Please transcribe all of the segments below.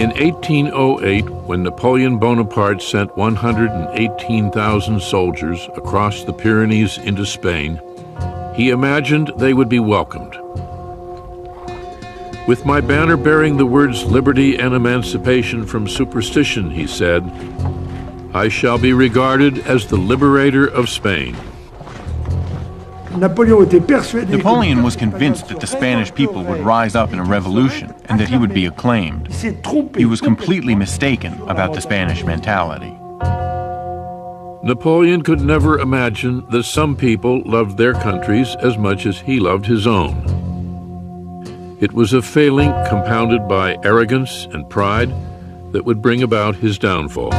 In 1808, when Napoleon Bonaparte sent 118,000 soldiers across the Pyrenees into Spain, he imagined they would be welcomed. With my banner bearing the words liberty and emancipation from superstition, he said, I shall be regarded as the liberator of Spain. Napoleon was convinced that the Spanish people would rise up in a revolution and that he would be acclaimed. He was completely mistaken about the Spanish mentality. Napoleon could never imagine that some people loved their countries as much as he loved his own. It was a failing compounded by arrogance and pride that would bring about his downfall.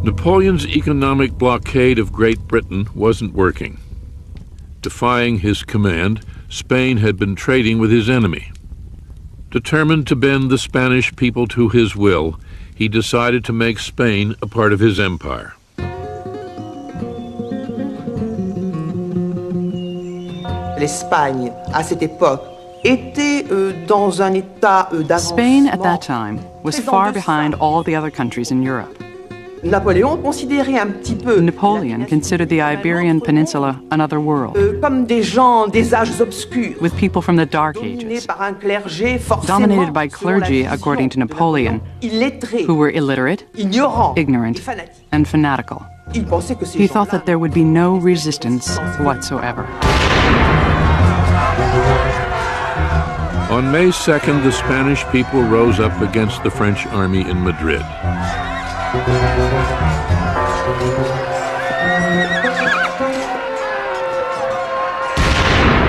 Napoleon's economic blockade of Great Britain wasn't working. Defying his command, Spain had been trading with his enemy. Determined to bend the Spanish people to his will, he decided to make Spain a part of his empire. L'Espagne, à cette époque, était dans un état d'avancement. Spain at that time was far behind all the other countries in Europe. Napoleon considérait un petit peu Napoleon considered the Iberian Peninsula another world, comme des gens des âges obscurs, with people from the Dark Ages, par un clergé dominated by clergy, according to Napoleon, who were illiterate, ignorant, and fanatical. He thought that there would be no resistance whatsoever. On May 2nd, the Spanish people rose up against the French army in Madrid.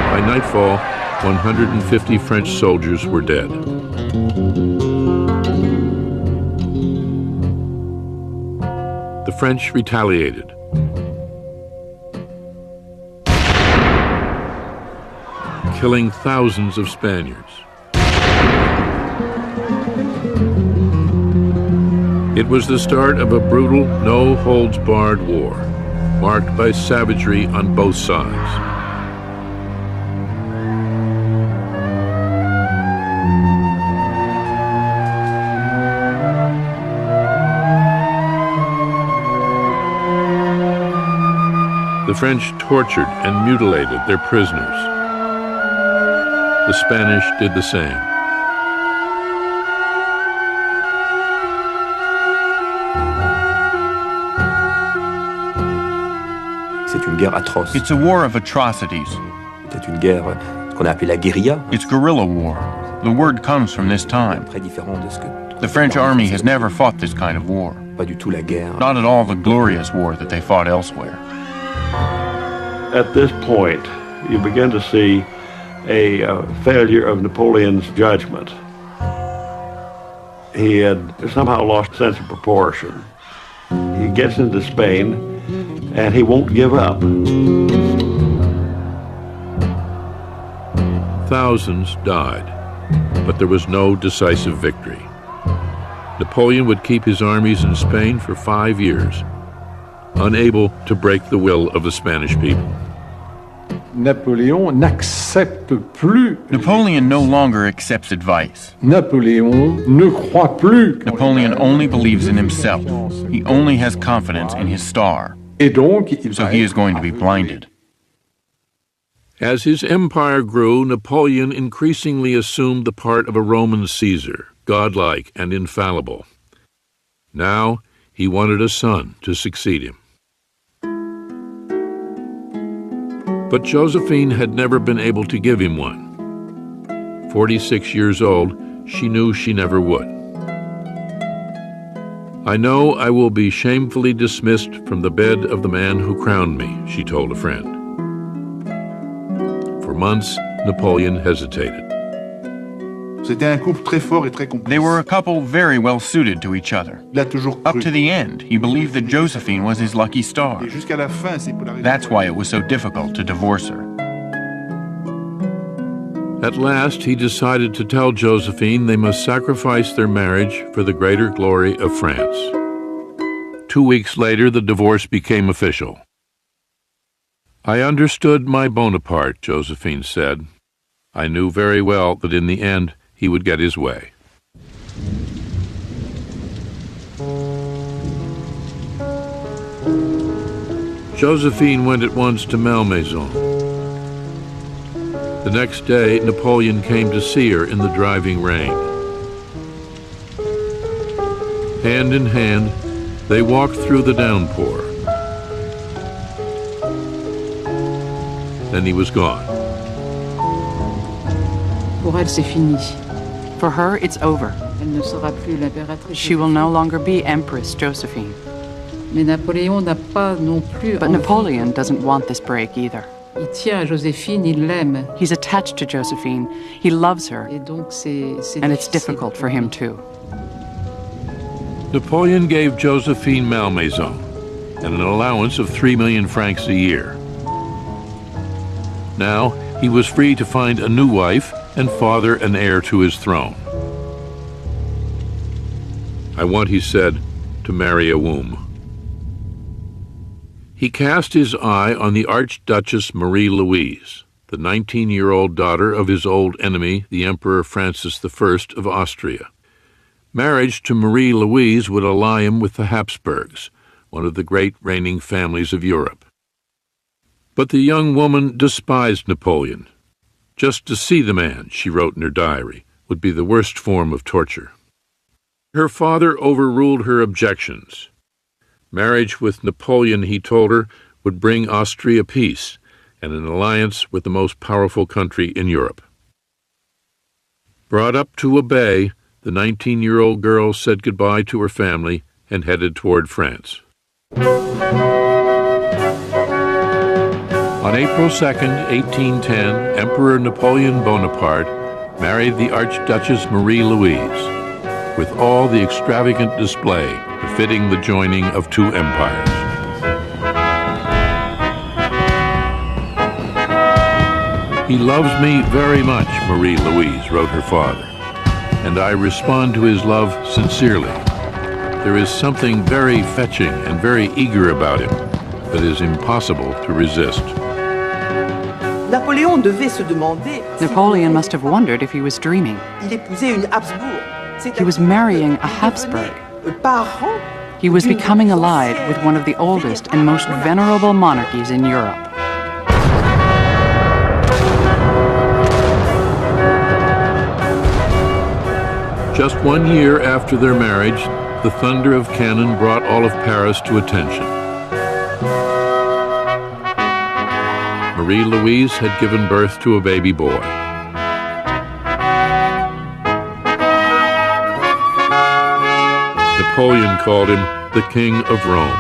By nightfall, 150 French soldiers were dead. The French retaliated. Killing thousands of Spaniards. It was the start of a brutal, no-holds-barred war, marked by savagery on both sides. The French tortured and mutilated their prisoners. The Spanish did the same. It's a war of atrocities. C'est une guerre qu'on a appelée la guérilla. It's guerrilla war. The word comes from this time. The French army has never fought this kind of war. Pas du tout la guerre. Not at all the glorious war that they fought elsewhere. At this point, you begin to see a failure of Napoleon's judgment. He had somehow lost a sense of proportion. He gets into Spain, and he won't give up. Thousands died, but there was no decisive victory. Napoleon would keep his armies in Spain for 5 years, unable to break the will of the Spanish people. Napoleon n'accepte plus. Napoleon no longer accepts advice. Napoleon ne croit plus. Napoleon only believes in himself. He only has confidence in his star. Et donc, So he is going to be blinded. As his empire grew, Napoleon increasingly assumed the part of a Roman Caesar, godlike and infallible. Now he wanted a son to succeed him. But Josephine had never been able to give him one. 46 years old, she knew she never would. I know I will be shamefully dismissed from the bed of the man who crowned me, she told a friend. For months, Napoleon hesitated. They were a couple very well suited to each other. Up to the end, he believed that Josephine was his lucky star. That's why it was so difficult to divorce her. At last, he decided to tell Josephine they must sacrifice their marriage for the greater glory of France. 2 weeks later, the divorce became official. "I understood my Bonaparte," Josephine said. "I knew very well that in the end he would get his way." Josephine went at once to Malmaison. The next day, Napoleon came to see her in the driving rain. Hand in hand, they walked through the downpour. Then he was gone. Pour elle, c'est fini. For her, it's over. Elle ne sera plus l'impératrice. She will no longer be Empress Josephine. Mais Napoléon n'a pas non plus. But Napoleon doesn't want this break either. Il tient à Joséphine, il l'aime. He's attached to Josephine. He loves her. Et donc and it's difficult for him too. Napoleon gave Josephine Malmaison and an allowance of 3 million francs a year. Now he was free to find a new wife and father an heir to his throne. "I want," he said, "to marry a womb." He cast his eye on the Archduchess Marie-Louise, the 19-year-old daughter of his old enemy, the Emperor Francis I of Austria. Marriage to Marie-Louise would ally him with the Habsburgs, one of the great reigning families of Europe. But the young woman despised Napoleon. Just to see the man, she wrote in her diary, would be the worst form of torture. Her father overruled her objections. Marriage with Napoleon, he told her, would bring Austria peace and an alliance with the most powerful country in Europe. Brought up to obey, the 19-year-old girl said goodbye to her family and headed toward France. On April 2nd, 1810, Emperor Napoleon Bonaparte married the Archduchess Marie-Louise, with all the extravagant display befitting the joining of two empires. "He loves me very much," Marie-Louise wrote her father, "and I respond to his love sincerely. There is something very fetching and very eager about him that is impossible to resist." Napoleon must have wondered if he was dreaming. He was marrying a Habsburg. He was becoming allied with one of the oldest and most venerable monarchies in Europe. Just 1 year after their marriage, the thunder of cannon brought all of Paris to attention. Marie-Louise had given birth to a baby boy. Napoleon called him the King of Rome.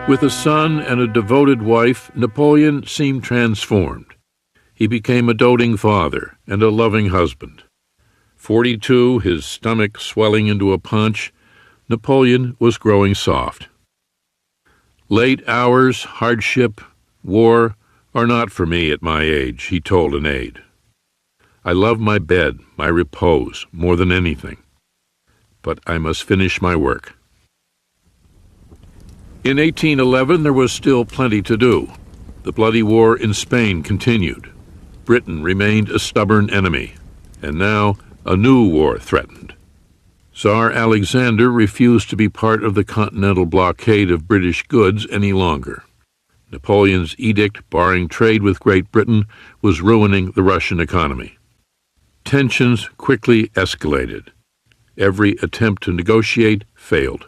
With a son and a devoted wife, Napoleon seemed transformed. He became a doting father and a loving husband. 42, his stomach swelling into a punch, Napoleon was growing soft. "Late hours, hardship, war are not for me at my age," he told an aide. "I love my bed, my repose, more than anything. But I must finish my work." In 1811, there was still plenty to do. The bloody war in Spain continued. Britain remained a stubborn enemy, and now a new war threatened. Tsar Alexander refused to be part of the continental blockade of British goods any longer. Napoleon's edict barring trade with Great Britain was ruining the Russian economy. Tensions quickly escalated. Every attempt to negotiate failed.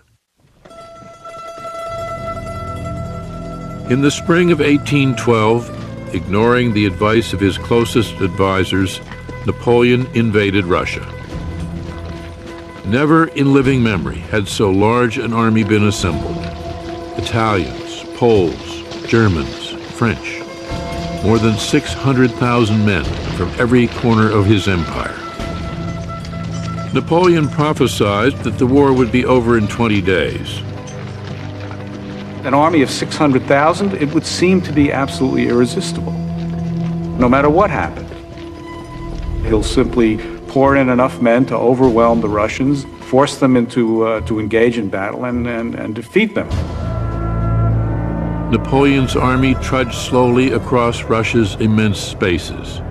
In the spring of 1812, ignoring the advice of his closest advisors, Napoleon invaded Russia. Never in living memory had so large an army been assembled. Italians, Poles, Germans, French, more than 600,000 men from every corner of his empire. Napoleon prophesied that the war would be over in 20 days. an army of 600,000, it would seem to be absolutely irresistible, no matter what happened. He'll simply pour in enough men to overwhelm the Russians, force them to engage in battle, and defeat them. Napoleon's army trudged slowly across Russia's immense spaces.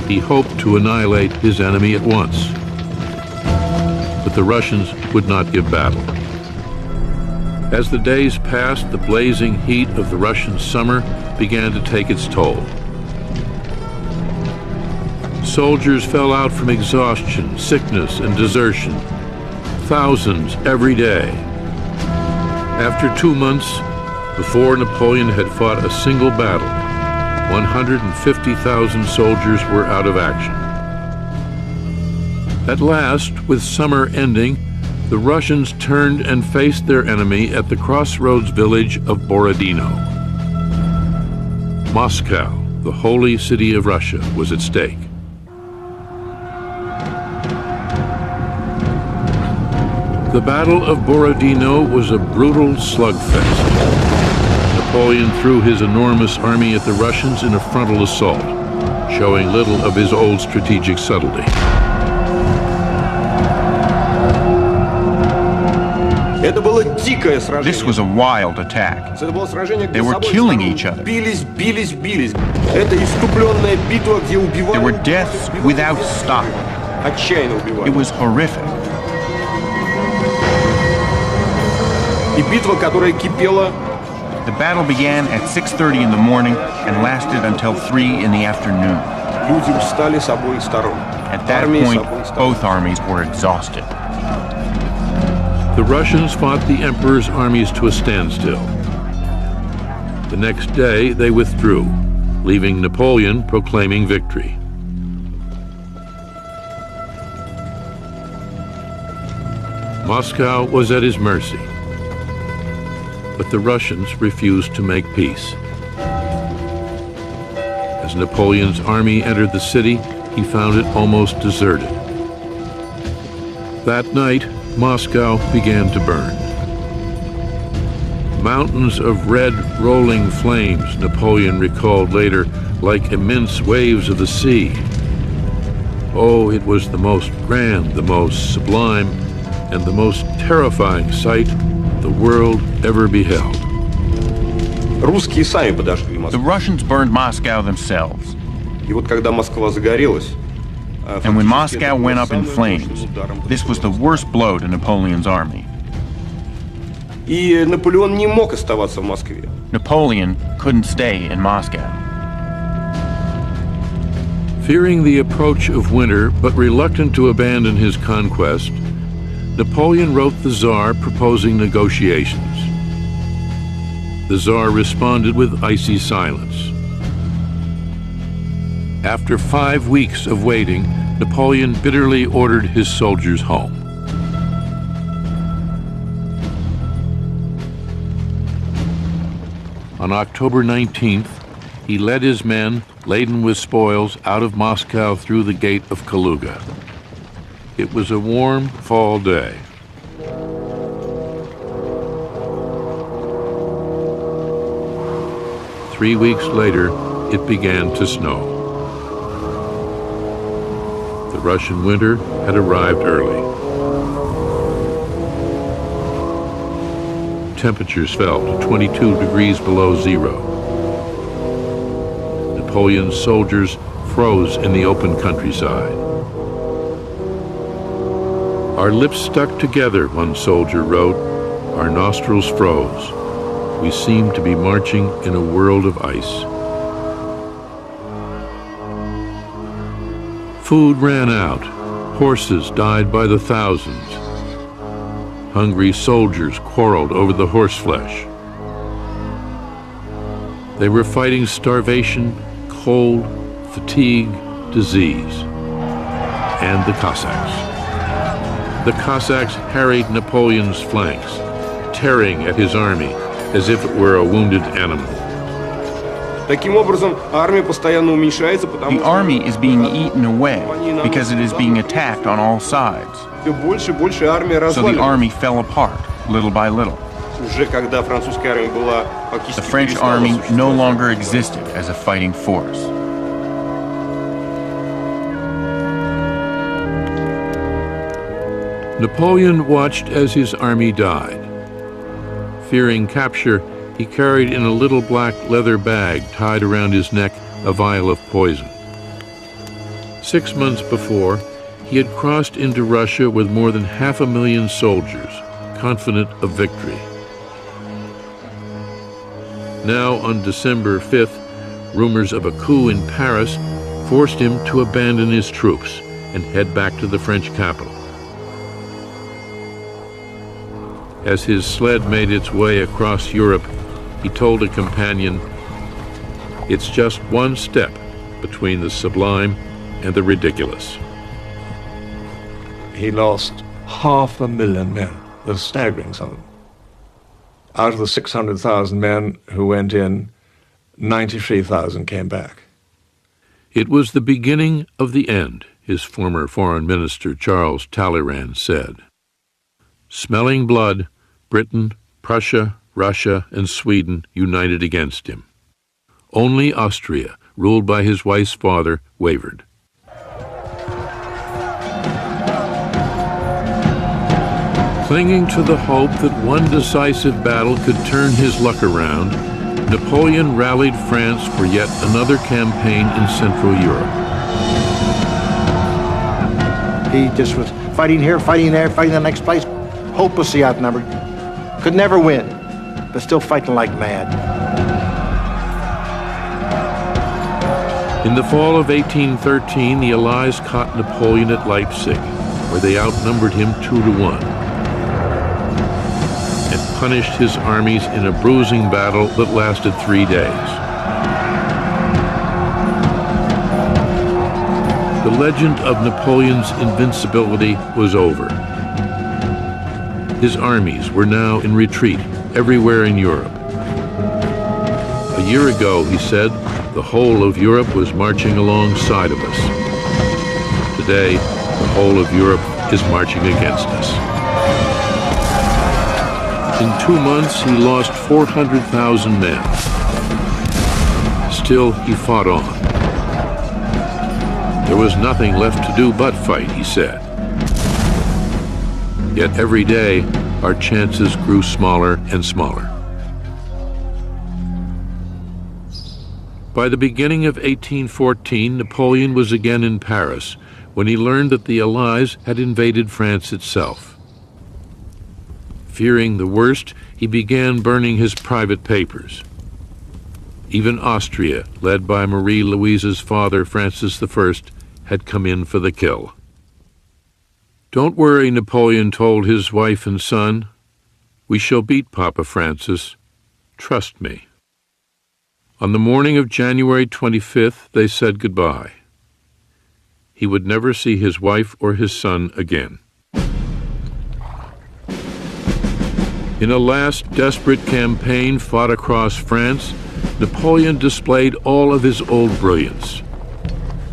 He hoped to annihilate his enemy at once, but the Russians would not give battle. As the days passed, the blazing heat of the Russian summer began to take its toll. Soldiers fell out from exhaustion, sickness, and desertion. Thousands every day. After 2 months, before Napoleon had fought a single battle, 150,000 soldiers were out of action. At last, with summer ending, the Russians turned and faced their enemy at the crossroads village of Borodino. Moscow, the holy city of Russia, was at stake. The Battle of Borodino was a brutal slugfest. Napoleon threw his enormous army at the Russians in a frontal assault, showing little of his old strategic subtlety. This was a wild attack. They were killing each other. There were deaths without stop. It was horrific. The battle began at 6:30 in the morning and lasted until 3 in the afternoon. At that point, both armies were exhausted. The Russians fought the Emperor's armies to a standstill. The next day, they withdrew, leaving Napoleon proclaiming victory. Moscow was at his mercy, but the Russians refused to make peace. As Napoleon's army entered the city, he found it almost deserted. That night, Moscow began to burn. Mountains of red, rolling flames, Napoleon recalled later, like immense waves of the sea. Oh, it was the most grand, the most sublime, and the most terrifying sight the world ever beheld. The Russians burned Moscow themselves. And when Moscow went up in flames, this was the worst blow to Napoleon's army. Napoleon couldn't stay in Moscow. Fearing the approach of winter, but reluctant to abandon his conquest, Napoleon wrote the Tsar proposing negotiations. The Tsar responded with icy silence. After 5 weeks of waiting, Napoleon bitterly ordered his soldiers home. On October 19th, he led his men, laden with spoils, out of Moscow through the gate of Kaluga. It was a warm fall day. Three weeks later, it began to snow. The Russian winter had arrived early. Temperatures fell to 22 degrees below zero. Napoleon's soldiers froze in the open countryside. Our lips stuck together, one soldier wrote. Our nostrils froze. We seemed to be marching in a world of ice. Food ran out. Horses died by the thousands. Hungry soldiers quarreled over the horseflesh. They were fighting starvation, cold, fatigue, disease, and the Cossacks. The Cossacks harried Napoleon's flanks, tearing at his army as if it were a wounded animal. The army is being eaten away because it is being attacked on all sides. So the army fell apart, little by little. The French army no longer existed as a fighting force. Napoleon watched as his army died. Fearing capture, he carried in a little black leather bag tied around his neck a vial of poison. 6 months before, he had crossed into Russia with more than 500,000 soldiers, confident of victory. Now, on December 5th, rumors of a coup in Paris forced him to abandon his troops and head back to the French capital. As his sled made its way across Europe, he told a companion, "It's just one step between the sublime and the ridiculous." He lost 500,000 men. That's a staggering sum. Out of the 600,000 men who went in, 93,000 came back. It was the beginning of the end, his former foreign minister Charles Talleyrand said. Smelling blood, Britain, Prussia, Russia, and Sweden united against him. Only Austria, ruled by his wife's father, wavered. Clinging to the hope that one decisive battle could turn his luck around, Napoleon rallied France for yet another campaign in Central Europe. He just was fighting here, fighting there, fighting the next place, hopelessly outnumbered. Could never win, but still fighting like mad. In the fall of 1813, the Allies caught Napoleon at Leipzig, where they outnumbered him 2-1, and punished his armies in a bruising battle that lasted 3 days. The legend of Napoleon's invincibility was over. His armies were now in retreat everywhere in Europe. A year ago, he said, the whole of Europe was marching alongside of us. Today, the whole of Europe is marching against us. In 2 months, he lost 400,000 men. Still, he fought on. There was nothing left to do but fight, he said. Yet every day, our chances grew smaller and smaller. By the beginning of 1814, Napoleon was again in Paris when he learned that the Allies had invaded France itself. Fearing the worst, he began burning his private papers. Even Austria, led by Marie Louise's father, Francis I, had come in for the kill. "Don't worry," Napoleon told his wife and son. "We shall beat Papa Francis. Trust me." On the morning of January 25th, they said goodbye. He would never see his wife or his son again. In a last desperate campaign fought across France, Napoleon displayed all of his old brilliance.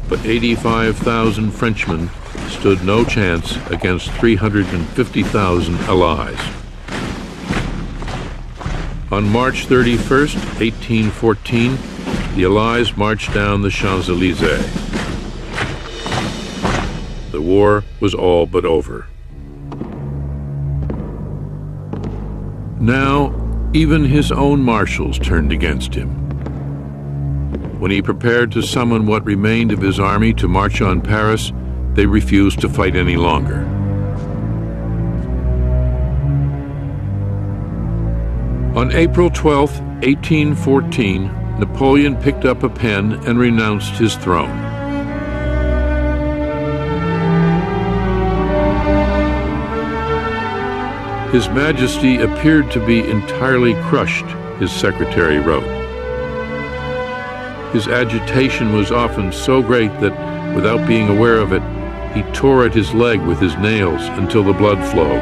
But 85,000 Frenchmen stood no chance against 350,000 Allies. On March 31st, 1814, the Allies marched down the Champs-Élysées. The war was all but over. Now, even his own marshals turned against him. When he prepared to summon what remained of his army to march on Paris, they refused to fight any longer. On April 12, 1814, Napoleon picked up a pen and renounced his throne. His Majesty appeared to be entirely crushed, his secretary wrote. His agitation was often so great that, without being aware of it, he tore at his leg with his nails until the blood flowed.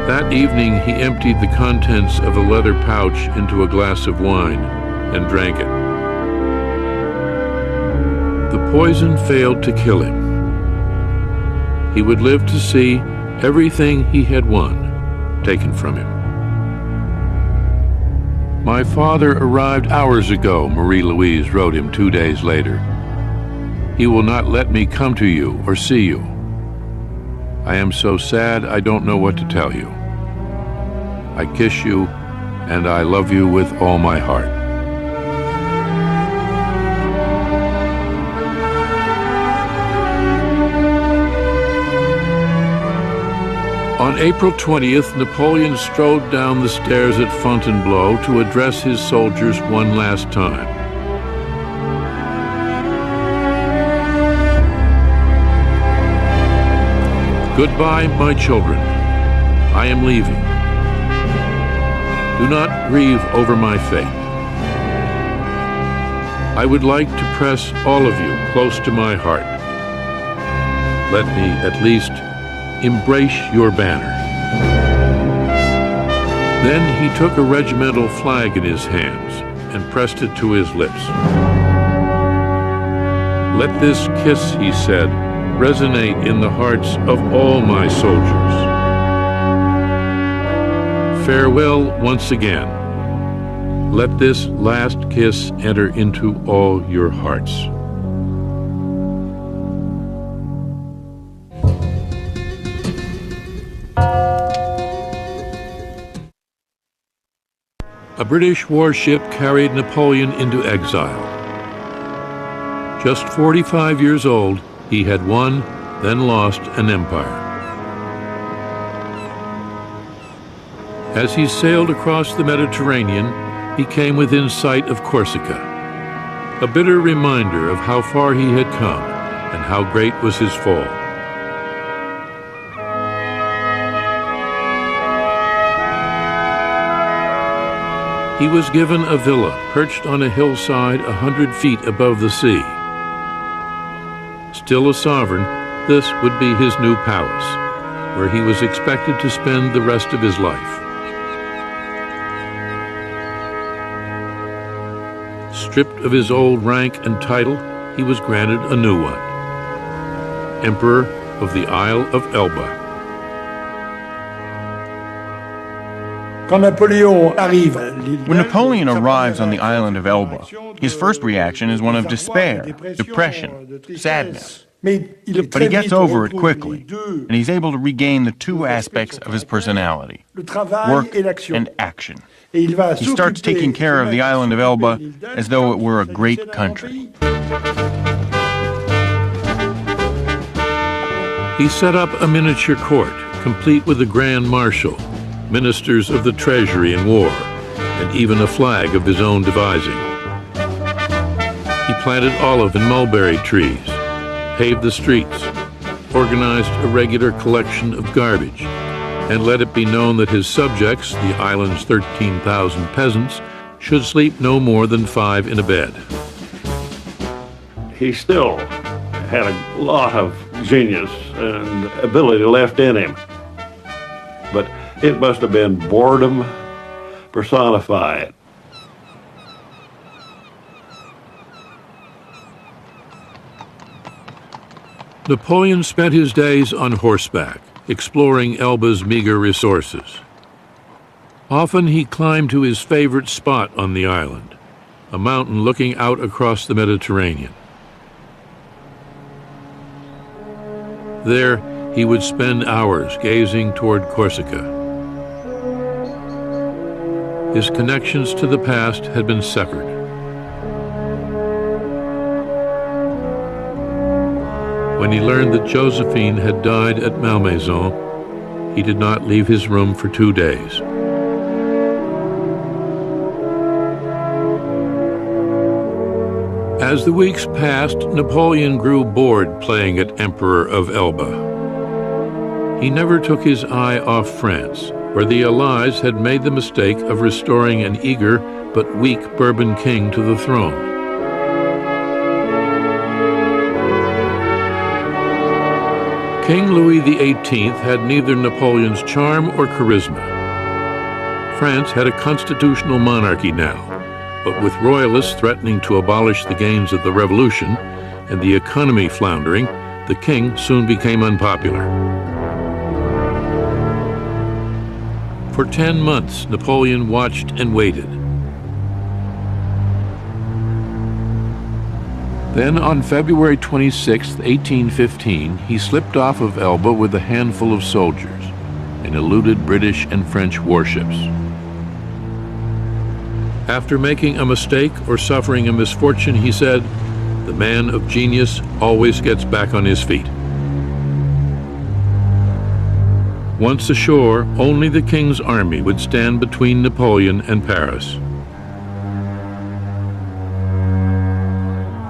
That evening, he emptied the contents of a leather pouch into a glass of wine and drank it. The poison failed to kill him. He would live to see everything he had won taken from him. "My father arrived hours ago," Marie-Louise wrote him 2 days later. "He will not let me come to you or see you. I am so sad I don't know what to tell you. I kiss you, and I love you with all my heart." On April 20th, Napoleon strode down the stairs at Fontainebleau to address his soldiers one last time. "Goodbye, my children. I am leaving. Do not grieve over my fate. I would like to press all of you close to my heart. Let me, at least, embrace your banner." Then he took a regimental flag in his hands and pressed it to his lips. "Let this kiss," he said, "resonate in the hearts of all my soldiers. Farewell once again. Let this last kiss enter into all your hearts." A British warship carried Napoleon into exile. Just 45 years old, he had won, then lost an empire. As he sailed across the Mediterranean, he came within sight of Corsica, a bitter reminder of how far he had come and how great was his fall. He was given a villa perched on a hillside 100 feet above the sea. Still a sovereign, this would be his new palace, where he was expected to spend the rest of his life. Stripped of his old rank and title, he was granted a new one, Emperor of the Isle of Elba. When Napoleon arrives on the island of Elba, his first reaction is one of despair, depression, sadness. But he gets over it quickly, and he's able to regain the two aspects of his personality, work and action. He starts taking care of the island of Elba as though it were a great country. He set up a miniature court, complete with a grand marshal, ministers of the treasury and war, and even a flag of his own devising. He planted olive and mulberry trees, paved the streets, organized a regular collection of garbage, and let it be known that his subjects, the island's 13,000 peasants, should sleep no more than 5 in a bed. He still had a lot of genius and ability left in him, but it must have been boredom personified. Napoleon spent his days on horseback, exploring Elba's meager resources. Often he climbed to his favorite spot on the island, a mountain looking out across the Mediterranean. There, he would spend hours gazing toward Corsica. His connections to the past had been severed. When he learned that Josephine had died at Malmaison, he did not leave his room for 2 days. As the weeks passed, Napoleon grew bored playing at Emperor of Elba. He never took his eye off France, where the Allies had made the mistake of restoring an eager but weak Bourbon king to the throne. King Louis XVIII had neither Napoleon's charm or charisma. France had a constitutional monarchy now, but with royalists threatening to abolish the gains of the revolution and the economy floundering, the king soon became unpopular. For 10 months, Napoleon watched and waited. Then, on February 26, 1815, he slipped off of Elba with a handful of soldiers and eluded British and French warships. After making a mistake or suffering a misfortune, he said, "The man of genius always gets back on his feet." Once ashore, only the king's army would stand between Napoleon and Paris.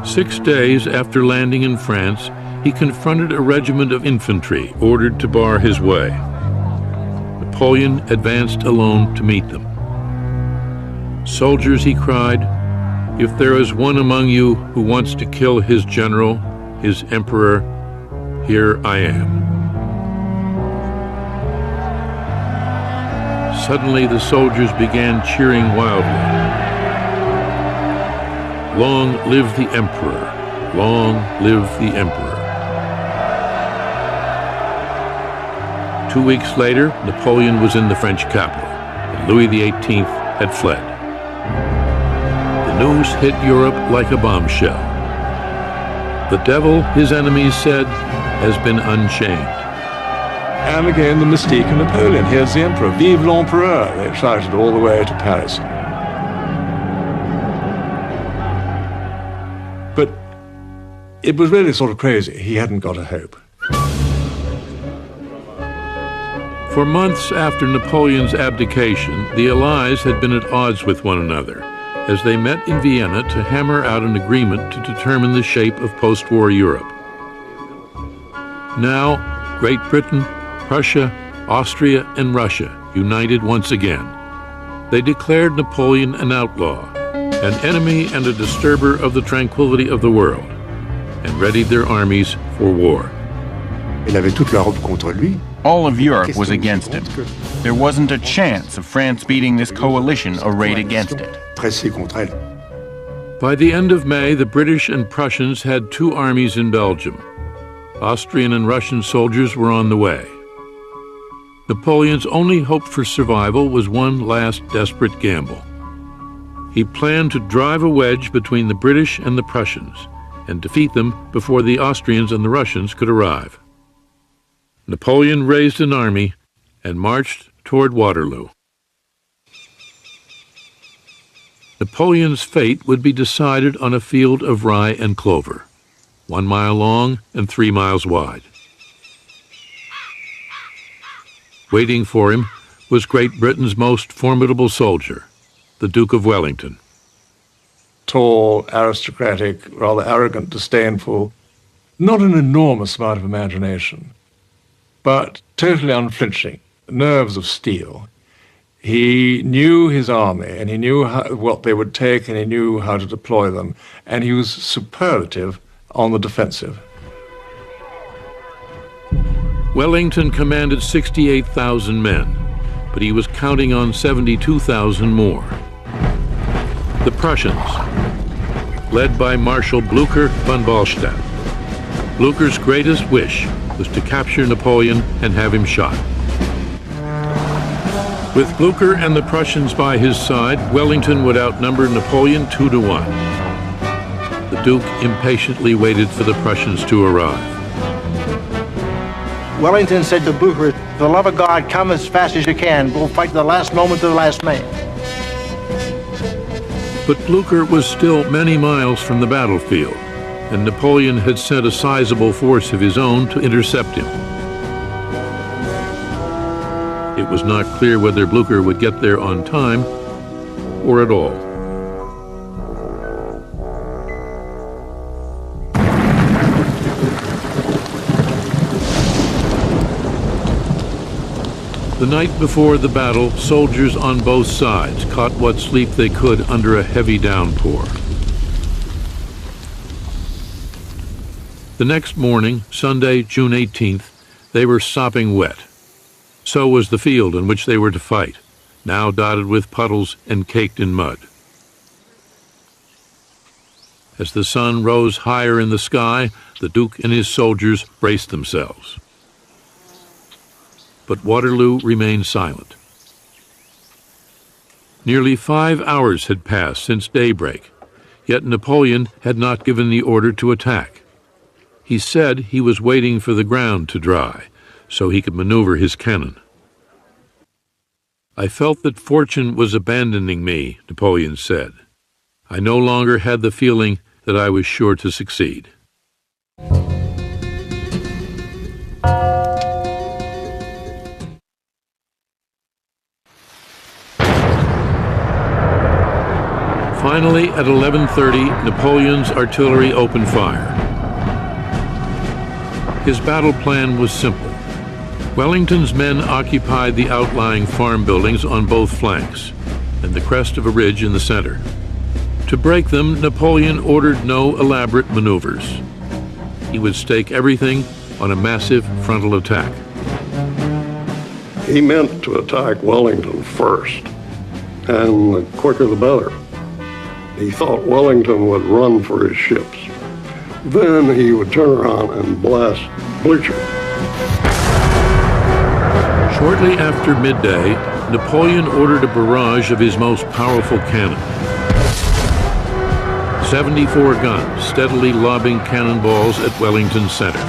6 days after landing in France, he confronted a regiment of infantry ordered to bar his way. Napoleon advanced alone to meet them. "Soldiers," he cried, "if there is one among you who wants to kill his general, his emperor, here I am." Suddenly the soldiers began cheering wildly. "Long live the emperor! Long live the emperor!" 2 weeks later, Napoleon was in the French capital, and Louis XVIII had fled. The news hit Europe like a bombshell. The devil, his enemies said, has been unchained. And again, the mystique of Napoleon. Here's the emperor. Vive l'empereur, they shouted all the way to Paris. But it was really sort of crazy. He hadn't got a hope. For months after Napoleon's abdication, the Allies had been at odds with one another as they met in Vienna to hammer out an agreement to determine the shape of post-war Europe. Now, Great Britain, Prussia, Austria, and Russia united once again. They declared Napoleon an outlaw, an enemy and a disturber of the tranquility of the world, and readied their armies for war. Il avait toute l'Europe contre lui. All of Europe was against him. There wasn't a chance of France beating this coalition arrayed against it. Pressé contre elle. By the end of May, the British and Prussians had 2 armies in Belgium. Austrian and Russian soldiers were on the way. Napoleon's only hope for survival was one last desperate gamble. He planned to drive a wedge between the British and the Prussians and defeat them before the Austrians and the Russians could arrive. Napoleon raised an army and marched toward Waterloo. Napoleon's fate would be decided on a field of rye and clover, 1 mile long and 3 miles wide. Waiting for him was Great Britain's most formidable soldier, the Duke of Wellington. Tall, aristocratic, rather arrogant, disdainful, not an enormous amount of imagination, but totally unflinching, nerves of steel. He knew his army, and he knew what they would take, and he knew how to deploy them, and he was superlative on the defensive. Wellington commanded 68,000 men, but he was counting on 72,000 more. The Prussians, led by Marshal Blücher von Ballstadt. Blücher's greatest wish was to capture Napoleon and have him shot. With Blücher and the Prussians by his side, Wellington would outnumber Napoleon 2-1. The Duke impatiently waited for the Prussians to arrive. Wellington said to Blücher, "For the love of God, come as fast as you can. We'll fight the last moment to the last man." But Blücher was still many miles from the battlefield, and Napoleon had sent a sizable force of his own to intercept him. It was not clear whether Blücher would get there on time or at all. The night before the battle, soldiers on both sides caught what sleep they could under a heavy downpour. The next morning, Sunday, June 18th, they were sopping wet. So was the field in which they were to fight, now dotted with puddles and caked in mud. As the sun rose higher in the sky, the Duke and his soldiers braced themselves. But Waterloo remained silent. Nearly 5 hours had passed since daybreak, yet Napoleon had not given the order to attack. He said he was waiting for the ground to dry, so he could maneuver his cannon. "I felt that fortune was abandoning me," Napoleon said. "I no longer had the feeling that I was sure to succeed." Finally, at 11:30, Napoleon's artillery opened fire. His battle plan was simple. Wellington's men occupied the outlying farm buildings on both flanks and the crest of a ridge in the center. To break them, Napoleon ordered no elaborate maneuvers. He would stake everything on a massive frontal attack. He meant to attack Wellington first, and the quicker the better. He thought Wellington would run for his ships. Then he would turn around and blast Blucher. Shortly after midday, Napoleon ordered a barrage of his most powerful cannon. 74 guns steadily lobbing cannonballs at Wellington's center.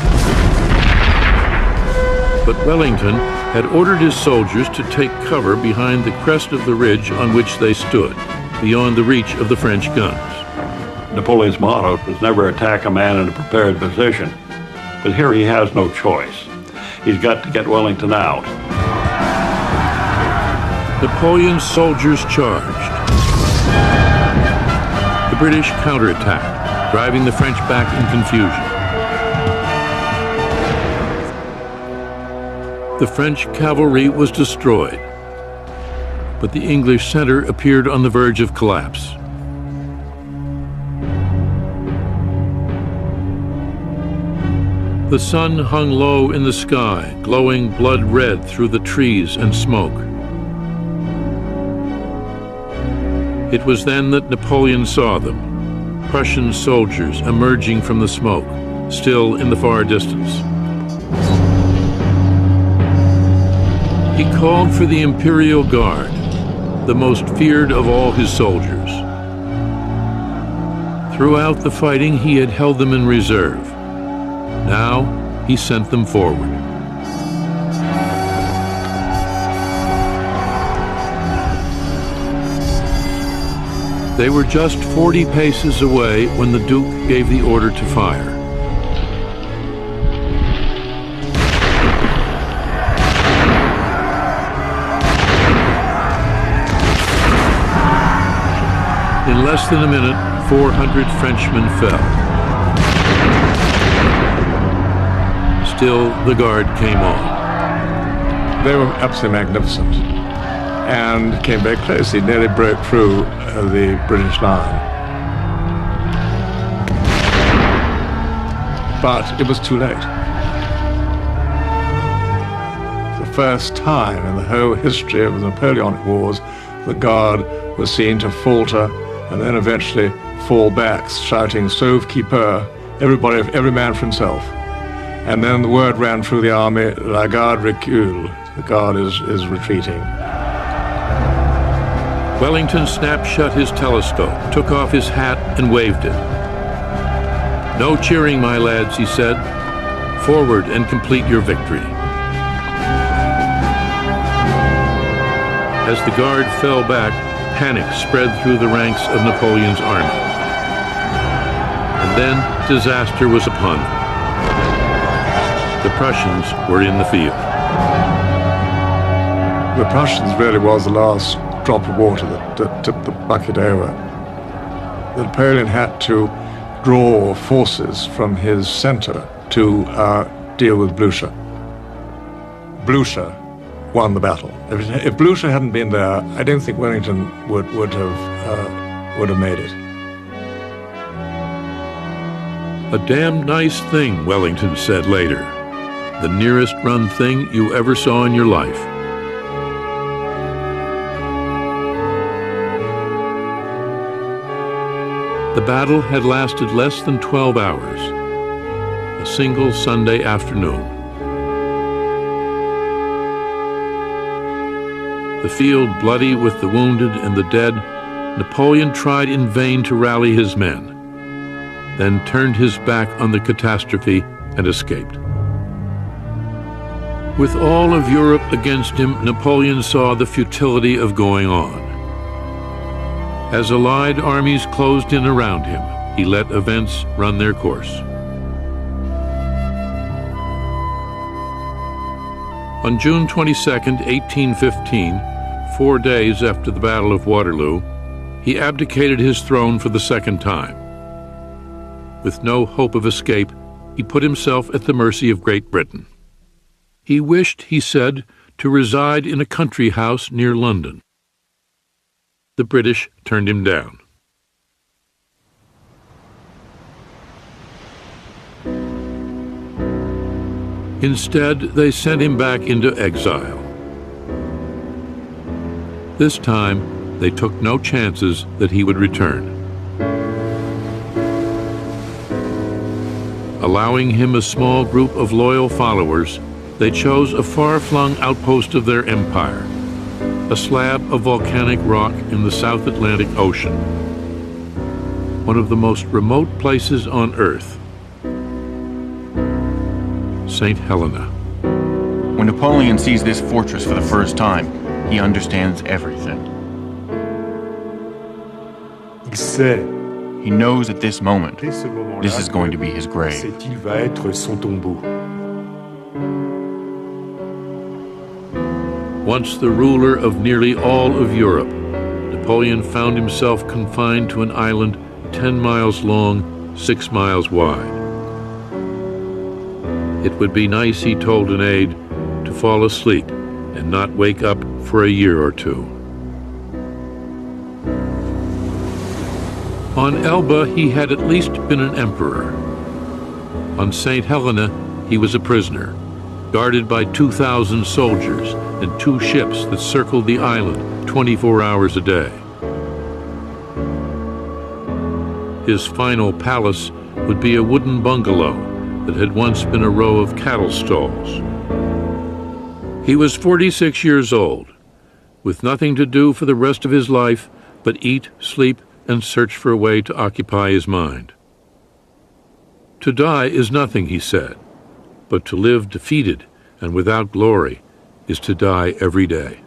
But Wellington had ordered his soldiers to take cover behind the crest of the ridge on which they stood, beyond the reach of the French guns. Napoleon's motto was never attack a man in a prepared position. But here he has no choice. He's got to get Wellington out. Napoleon's soldiers charged. The British counterattacked, driving the French back in confusion. The French cavalry was destroyed, but the English center appeared on the verge of collapse. The sun hung low in the sky, glowing blood red through the trees and smoke. It was then that Napoleon saw them, Prussian soldiers emerging from the smoke, still in the far distance. He called for the Imperial Guard, the most feared of all his soldiers. Throughout the fighting, he had held them in reserve. Now, he sent them forward. They were just 40 paces away when the Duke gave the order to fire. In less than a minute, 400 Frenchmen fell. Still, the guard came on. They were absolutely magnificent and came very close. He nearly broke through the British line. But it was too late. The first time in the whole history of the Napoleonic Wars, the Guard was seen to falter and then eventually fall back, shouting, "Sauve qui peut," every man for himself. And then the word ran through the army, "La Garde recule," the Guard is retreating. Wellington snapped shut his telescope, took off his hat, and waved it. "No cheering, my lads," he said. "Forward and complete your victory." As the Guard fell back, panic spread through the ranks of Napoleon's army. And then disaster was upon them. The Prussians were in the field. The Prussians really was the last drop of water that tipped the bucket over. Napoleon had to draw forces from his center to deal with Blucher. Blucher won the battle. If Blucher hadn't been there, I don't think Wellington would have made it. "A damn nice thing," Wellington said later. the nearest run thing you ever saw in your life. The battle had lasted less than 12 hours, a single Sunday afternoon. The field bloody with the wounded and the dead, Napoleon tried in vain to rally his men, then turned his back on the catastrophe and escaped. With all of Europe against him, Napoleon saw the futility of going on. As Allied armies closed in around him, he let events run their course. On June 22, 1815, 4 days after the Battle of Waterloo, he abdicated his throne for the second time. With no hope of escape, he put himself at the mercy of Great Britain. He wished, he said, to reside in a country house near London. The British turned him down. Instead, they sent him back into exile. This time, they took no chances that he would return. Allowing him a small group of loyal followers, they chose a far-flung outpost of their empire, a slab of volcanic rock in the South Atlantic Ocean, one of the most remote places on Earth, St. Helena. When Napoleon sees this fortress for the first time, he understands everything. He knows at this moment, this is going to be his grave. Once the ruler of nearly all of Europe, Napoleon found himself confined to an island 10 miles long, 6 miles wide. It would be nice, he told an aide, to fall asleep and not wake up for a year or two. On Elba, he had at least been an emperor. On St. Helena, he was a prisoner, guarded by 2,000 soldiers and 2 ships that circled the island 24 hours a day. His final palace would be a wooden bungalow that had once been a row of cattle stalls. He was 46 years old, with nothing to do for the rest of his life but eat, sleep, and search for a way to occupy his mind. To die is nothing, he said, but to live defeated and without glory is to die every day.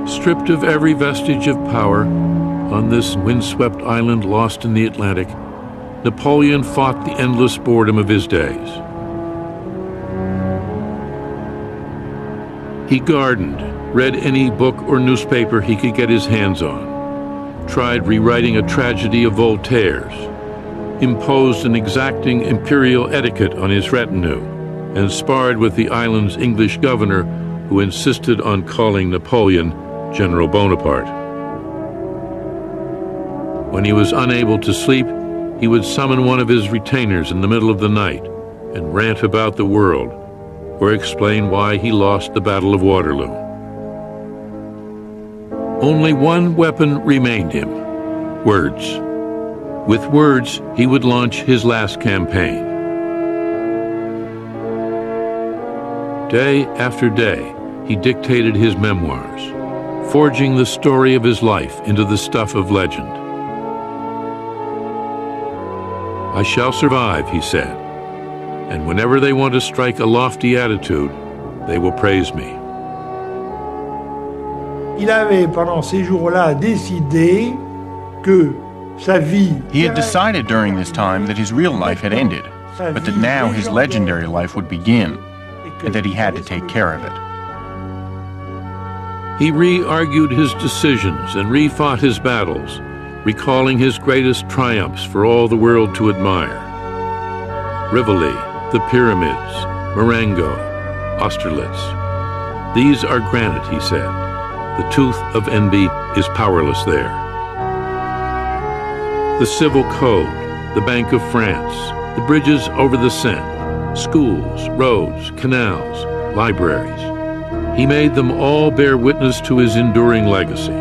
Stripped of every vestige of power, on this windswept island lost in the Atlantic, Napoleon fought the endless boredom of his days. He gardened, read any book or newspaper he could get his hands on, tried rewriting a tragedy of Voltaire's, imposed an exacting imperial etiquette on his retinue, and sparred with the island's English governor, who insisted on calling Napoleon General Bonaparte. When he was unable to sleep, he would summon one of his retainers in the middle of the night and rant about the world, or explain why he lost the Battle of Waterloo. Only one weapon remained him: words. With words, he would launch his last campaign. Day after day, he dictated his memoirs, forging the story of his life into the stuff of legend. I shall survive, he said, and whenever they want to strike a lofty attitude, they will praise me. Il avait, pendant ces jours-là, décidé que sa vie... He had decided during this time that his real life had ended, but that now his legendary life would begin, and that he had to take care of it. He re-argued his decisions and re-fought his battles, recalling his greatest triumphs for all the world to admire. Rivoli, the pyramids, Marengo, Austerlitz. These are granite, he said. The tooth of envy is powerless there. The Civil Code, the Bank of France, the bridges over the Seine, schools, roads, canals, libraries. He made them all bear witness to his enduring legacy.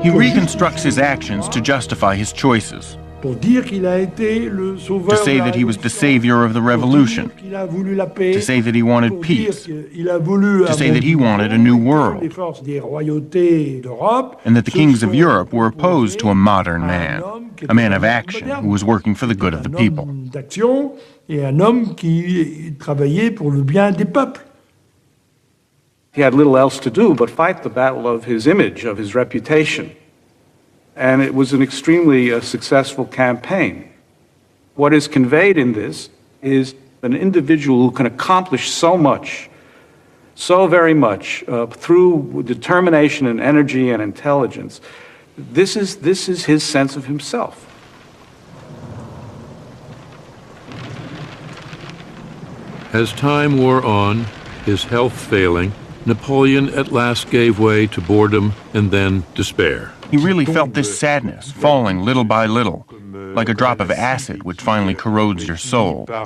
He reconstructs his actions to justify his choices, to say that he was the savior of the revolution, to say that he wanted peace, to say that he wanted a new world, and that the kings of Europe were opposed to a modern man, a man of action who was working for the good of the people. He had little else to do but fight the battle of his image, of his reputation. And it was an extremely successful campaign. What is conveyed in this is an individual who can accomplish so much, so very much, through determination and energy and intelligence. This is his sense of himself. As time wore on, his health failing, Napoleon at last gave way to boredom and then despair. He really felt this sadness falling little by little, like a drop of acid which finally corrodes your soul. I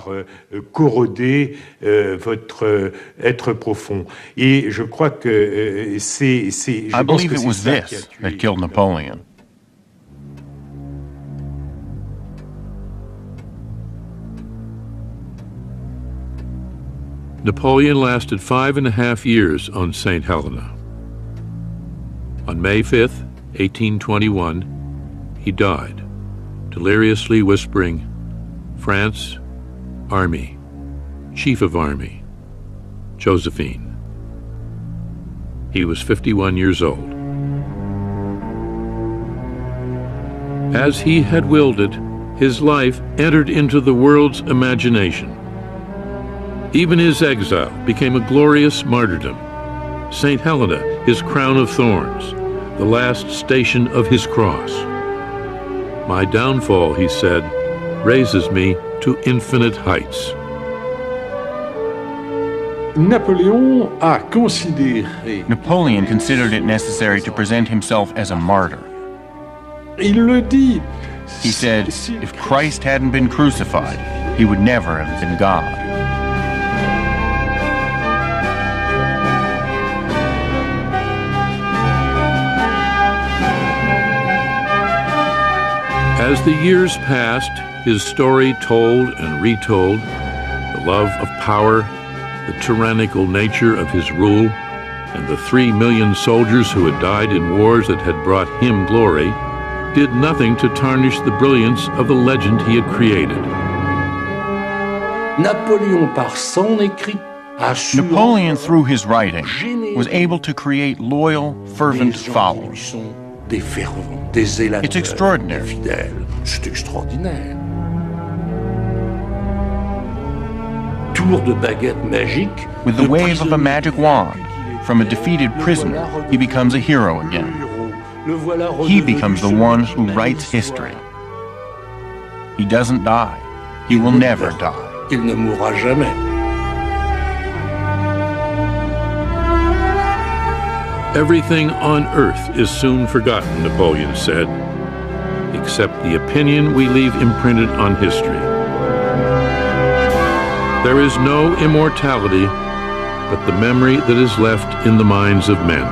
believe it was this that killed Napoleon. Napoleon lasted 5.5 years on St. Helena. On May 5th, 1821, he died, deliriously whispering, "France, Army, Chief of Army, Josephine." He was 51 years old. As he had willed it, his life entered into the world's imagination. Even his exile became a glorious martyrdom. St. Helena, his crown of thorns, the last station of his cross. My downfall, he said, raises me to infinite heights. Napoleon considered it necessary to present himself as a martyr. He said, if Christ hadn't been crucified, he would never have been God. As the years passed, his story told and retold, the love of power, the tyrannical nature of his rule, and the 3 million soldiers who had died in wars that had brought him glory, did nothing to tarnish the brilliance of the legend he had created. Napoleon, through his writing, was able to create loyal, fervent followers. It's extraordinary. With the wave of a magic wand, from a defeated prisoner, he becomes a hero again. He becomes the one who writes history. He doesn't die. He will never die. Il ne mourra jamais. Everything on earth is soon forgotten, Napoleon said, except the opinion we leave imprinted on history. There is no immortality but the memory that is left in the minds of men.